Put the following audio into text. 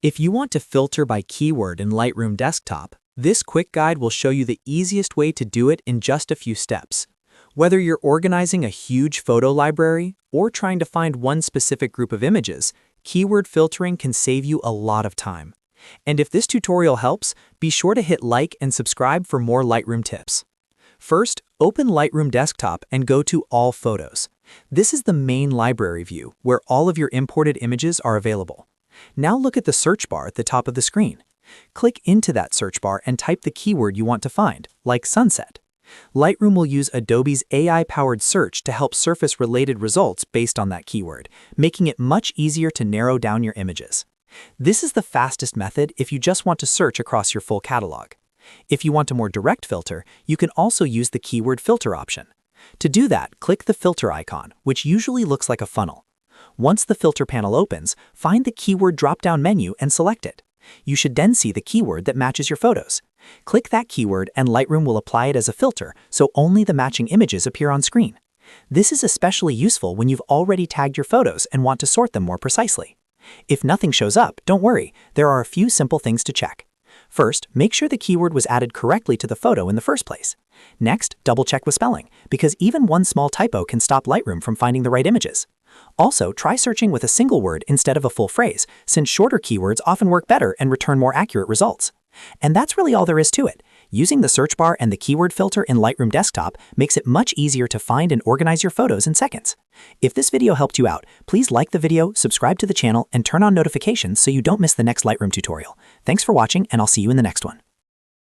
If you want to filter by keyword in Lightroom Desktop, this quick guide will show you the easiest way to do it in just a few steps. Whether you're organizing a huge photo library or trying to find one specific group of images, keyword filtering can save you a lot of time. And if this tutorial helps, be sure to hit like and subscribe for more Lightroom tips. First, open Lightroom Desktop and go to All Photos. This is the main library view where all of your imported images are available. Now look at the search bar at the top of the screen. Click into that search bar and type the keyword you want to find, like sunset. Lightroom will use Adobe's AI-powered search to help surface related results based on that keyword, making it much easier to narrow down your images. This is the fastest method if you just want to search across your full catalog. If you want a more direct filter, you can also use the keyword filter option. To do that, click the filter icon, which usually looks like a funnel. Once the filter panel opens, find the keyword drop-down menu and select it. You should then see the keyword that matches your photos. Click that keyword and Lightroom will apply it as a filter, so only the matching images appear on screen. This is especially useful when you've already tagged your photos and want to sort them more precisely. If nothing shows up, don't worry, there are a few simple things to check. First, make sure the keyword was added correctly to the photo in the first place. Next, double-check with spelling, because even one small typo can stop Lightroom from finding the right images. Also, try searching with a single word instead of a full phrase, since shorter keywords often work better and return more accurate results. And that's really all there is to it. Using the search bar and the keyword filter in Lightroom Desktop makes it much easier to find and organize your photos in seconds. If this video helped you out, please like the video, subscribe to the channel, and turn on notifications so you don't miss the next Lightroom tutorial. Thanks for watching, and I'll see you in the next one.